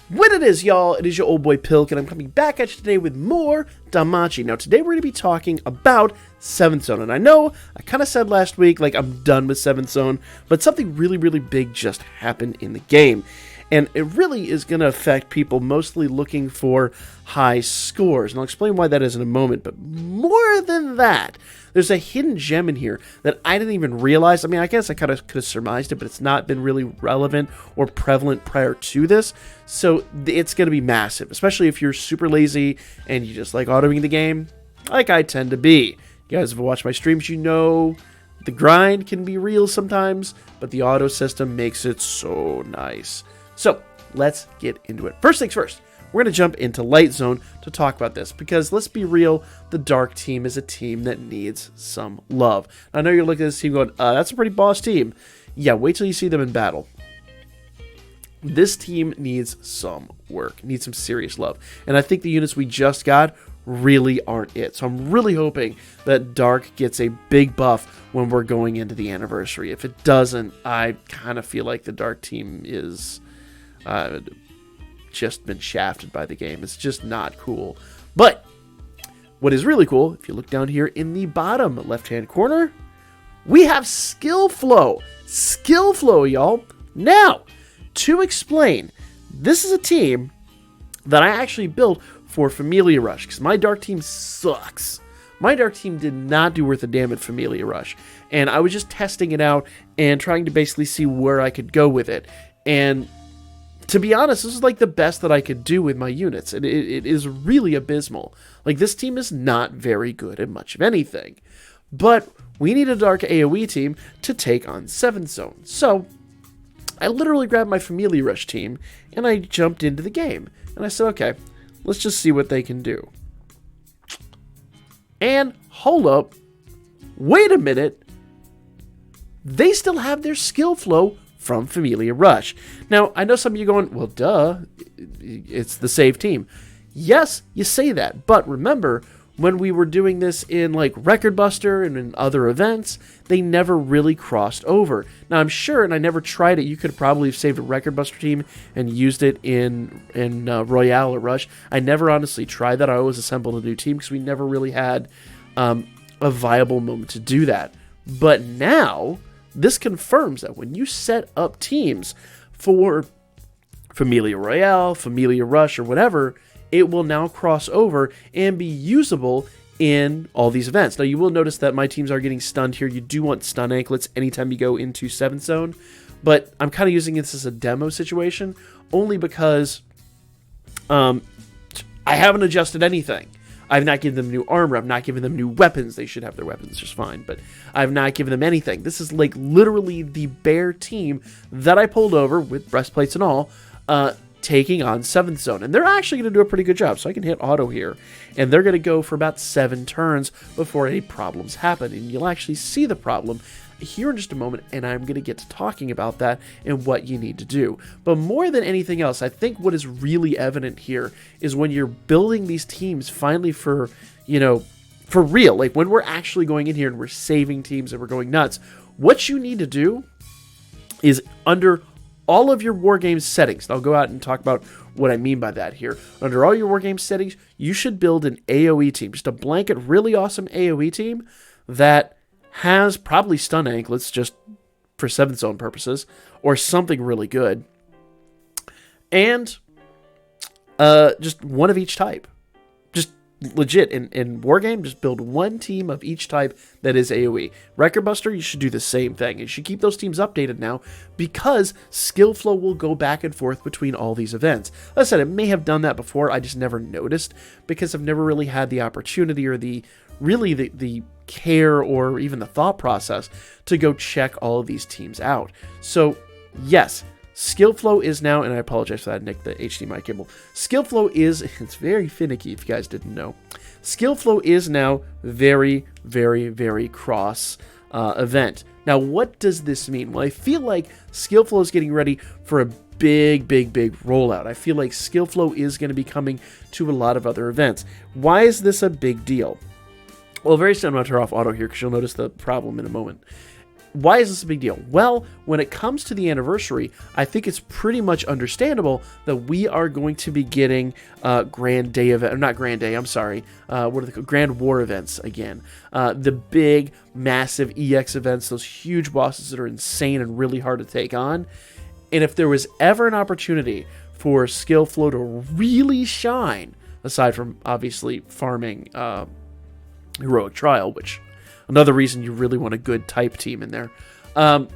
What it is, y'all, it is your old boy Pilk, and I'm coming back at you today with more Danmachi. Now, today we're going to be talking about 7th Zone, and I know I kind of said last week, like, I'm done with 7th Zone, but something really, really big just happened in the game, and it really is going to affect people mostly looking for high scores, and I'll explain why that is in a moment, but more than that, there's a hidden gem in here that I didn't even realize. I mean, I guess I kind of could have surmised it, but it's not been really relevant or prevalent prior to this. So it's going to be massive, especially if you're super lazy and you just like autoing the game, like I tend to be. You guys have watched my streams, you know the grind can be real sometimes, but the auto system makes it so nice. So let's get into it. First things first. We're going to jump into Light Zone to talk about this, because let's be real, the Dark team is a team that needs some love. I know you're looking at this team going, that's a pretty boss team. Yeah, wait till you see them in battle. This team needs some work, needs some serious love. And I think the units we just got really aren't it. So I'm really hoping that Dark gets a big buff when we're going into the anniversary. If it doesn't, I kind of feel like the Dark team is... just been shafted by the game. It's just not cool. But what is really cool, if you look down here in the bottom left-hand corner, we have skill flow. Skill flow, y'all. Now, to explain, this is a team that I actually built for Familia Rush, because my Dark team sucks. My Dark team did not do worth a damn at Familia Rush, and I was just testing it out and trying to basically see where I could go with it. And to be honest, this is like the best that I could do with my units. And it is really abysmal. Like, this team is not very good at much of anything. But we need a Dark AoE team to take on 7th Zone. So I literally grabbed my Familia Rush team and I jumped into the game. And I said, okay, let's just see what they can do. And hold up. Wait a minute. They still have their skill flow from Familia Rush. Now, I know some of you going, well, duh, it's the save team. Yes, you say that, but remember, when we were doing this in like Record Buster and in other events, they never really crossed over. Now, I'm sure, and I never tried it, you could probably have saved a Record Buster team and used it in Royale or Rush. I never honestly tried that. I always assembled a new team because we never really had a viable moment to do that. But now, this confirms that when you set up teams for Familia Royale, Familia Rush, or whatever, it will now cross over and be usable in all these events. Now, you will notice that my teams are getting stunned here. You do want stun anklets anytime you go into 7th Zone, but I'm kind of using this as a demo situation, only because I haven't adjusted anything. I've not given them new armor. I've not given them new weapons. They should have their weapons just fine, but I've not given them anything. This is like literally the bare team that I pulled over with breastplates and all, taking on 7th Zone. And they're actually going to do a pretty good job. So I can hit auto here, and they're going to go for about 7 turns before any problems happen. And you'll actually see the problem here in just a moment, and I'm going to get to talking about that and what you need to do. But more than anything else, I think what is really evident here is when you're building these teams finally for, you know, for real, like when we're actually going in here and we're saving teams and we're going nuts, what you need to do is under all of your Wargames settings, and I'll go out and talk about what I mean by that here. Under all your Wargames settings, you should build an AoE team, just a blanket, really awesome AoE team that has probably stun anklets just for 7th Zone purposes, or something really good, and just one of each type. Just legit, in Wargame, just build one team of each type that is AoE. Record Buster, you should do the same thing. You should keep those teams updated now, because skill flow will go back and forth between all these events. Like I said, it may have done that before, I just never noticed, because I've never really had the opportunity or the care or even the thought process to go check all of these teams out. So yes, skill flow is now, and I apologize for that, Nick, the HDMI cable. Skill flow is, it's very finicky if you guys didn't know. Skill flow is now very, very, very cross event. Now, what does this mean? Well, I feel like skill flow is getting ready for a big rollout. I feel like skill flow is going to be coming to a lot of other events. Why is this a big deal? Well, very soon I'm going to turn off auto here because you'll notice the problem in a moment. why is this a big deal? Well, when it comes to the anniversary, I think it's pretty much understandable that we are going to be getting Grand Day event, not Grand Day, I'm sorry, what are they called? Grand War events again. The big, massive EX events, those huge bosses that are insane and really hard to take on. And if there was ever an opportunity for skill flow to really shine, aside from obviously farming Heroic Trial, which another reason you really want a good type team in there. When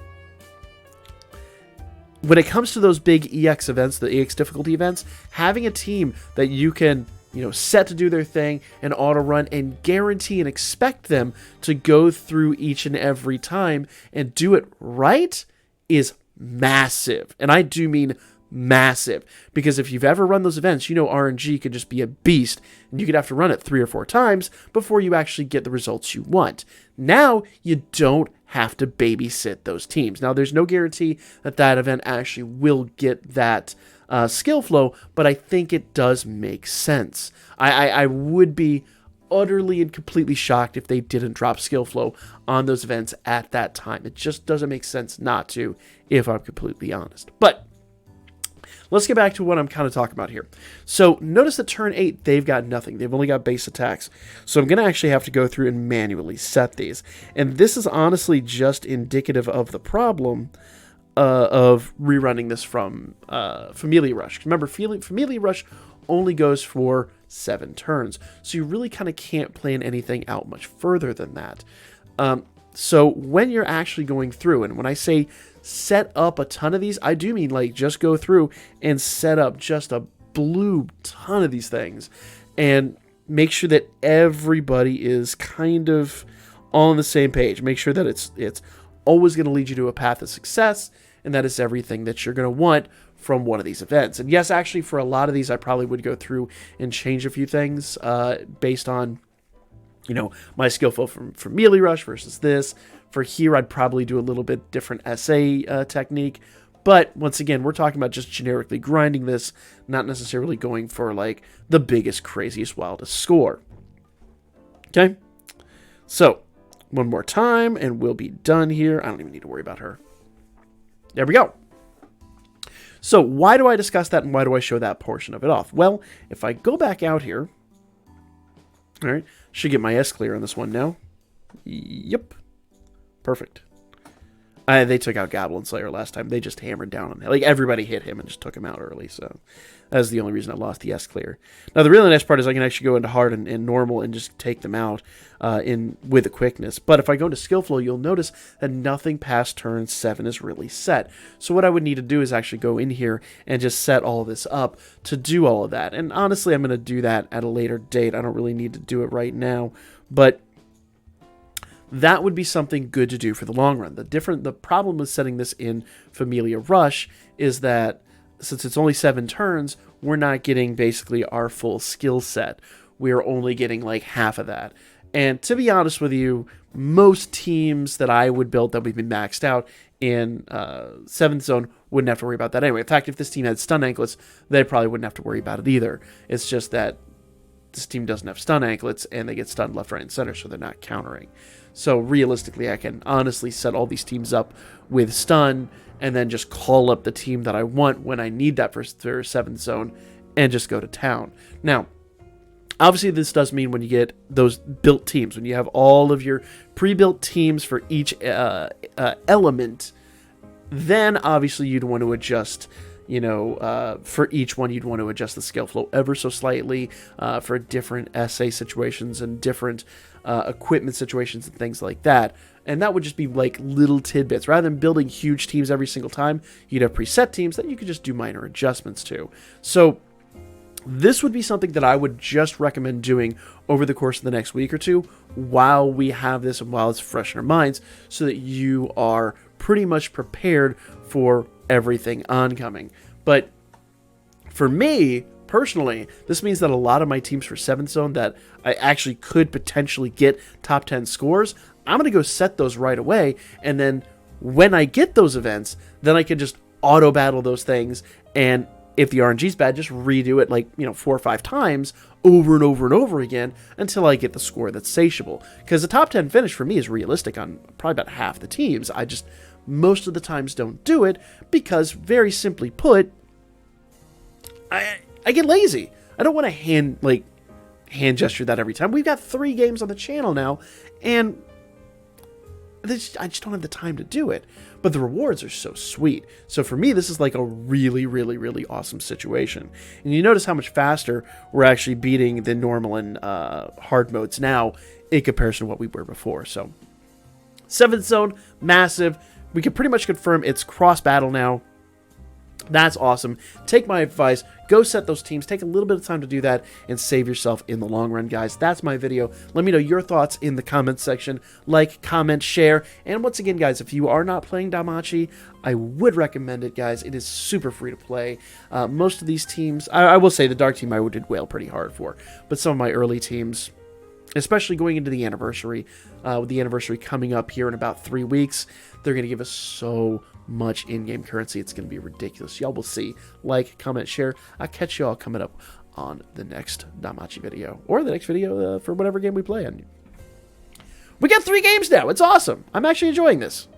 it comes to those big EX events, the EX difficulty events, having a team that you can, set to do their thing and auto run and guarantee and expect them to go through each and every time and do it right is massive. And I do mean massive, because if you've ever run those events, RNG could just be a beast and you could have to run it 3 or 4 times before you actually get the results you want. Now you don't have to babysit those teams. Now there's no guarantee that event actually will get that skill flow, but I think it does make sense. I would be utterly and completely shocked if they didn't drop skill flow on those events at that time. It just doesn't make sense not to, if I'm completely honest. But let's get back to what I'm kind of talking about here. So notice that turn 8, they've got nothing. They've only got base attacks. So I'm going to actually have to go through and manually set these. And this is honestly just indicative of the problem of rerunning this from Familia Rush. Remember, Familia Rush only goes for 7 turns. So you really kind of can't plan anything out much further than that. So when you're actually going through, and when I say set up a ton of these, I do mean like just go through and set up just a blue ton of these things and make sure that everybody is kind of on the same page. Make sure that it's always going to lead you to a path of success, and that is everything that you're going to want from one of these events. And yes, actually for a lot of these I probably would go through and change a few things based on my skill flow from Melee Rush versus this. For here, I'd probably do a little bit different SA technique. But once again, we're talking about just generically grinding this, not necessarily going for like the biggest, craziest, wildest score. Okay? So, one more time, and we'll be done here. I don't even need to worry about her. There we go. So, why do I discuss that, and why do I show that portion of it off? Well, if I go back out here, all right, should get my S clear on this one now. Yep. Perfect. They took out Goblin Slayer last time. They just hammered down on him. Like, everybody hit him and just took him out early. So that's the only reason I lost the S clear. Now, the really nice part is I can actually go into hard and normal and just take them out with a quickness. But if I go into skill flow, you'll notice that nothing past turn 7 is really set. So what I would need to do is actually go in here and just set all of this up to do all of that. And honestly, I'm going to do that at a later date. I don't really need to do it right now. But that would be something good to do for the long run. The problem with setting this in Familia Rush is that since it's only 7 turns, we're not getting basically our full skill set. We're only getting like half of that. And to be honest with you, most teams that I would build that we've been maxed out in 7th zone wouldn't have to worry about that anyway. In fact, if this team had stun anklets, they probably wouldn't have to worry about it either. It's just that this team doesn't have stun anklets and they get stunned left, right, and center, so they're not countering. So realistically, I can honestly set all these teams up with stun and then just call up the team that I want when I need that for 7th zone and just go to town. Now, obviously this does mean when you get those built teams, when you have all of your pre-built teams for each element, then obviously you'd want to adjust, for each one you'd want to adjust the skill flow ever so slightly for different SA situations and different equipment situations and things like that. And that would just be like little tidbits. Rather than building huge teams every single time, you'd have preset teams that you could just do minor adjustments to. So this would be something that I would just recommend doing over the course of the next week or two while we have this and while it's fresh in our minds, so that you are pretty much prepared for everything oncoming. But for me, personally, this means that a lot of my teams for 7th zone that I actually could potentially get top 10 scores, I'm going to go set those right away. And then when I get those events, then I can just auto battle those things and If the RNG's bad, just redo it like, 4 or 5 times over and over and over again until I get the score that's satiable. Because the top 10 finish for me is realistic on probably about half the teams. I just most of the times don't do it because, very simply put, I get lazy. I don't want to hand gesture that every time. We've got 3 games on the channel now, and I just don't have the time to do it. But the rewards are so sweet. So for me, this is like a really, really, really awesome situation. And you notice how much faster we're actually beating the normal and hard modes now in comparison to what we were before. So 7th zone, massive. We can pretty much confirm it's cross battle now. That's awesome. Take my advice. Go set those teams. Take a little bit of time to do that and save yourself in the long run, guys. That's my video. Let me know your thoughts in the comments section. Like, comment, share. And once again, guys, if you are not playing Danmachi, I would recommend it, guys. It is super free to play. Most of these teams, I will say the Dark team I did whale pretty hard for. But some of my early teams, especially going into the anniversary, with the anniversary coming up here in about 3 weeks, they're going to give us so much in-game currency. It's going to be ridiculous. Y'all will see. Like, comment, share. I'll catch y'all coming up on the next Danmachi video, or the next video for whatever game we play on. We got 3 games now. It's awesome. I'm actually enjoying this.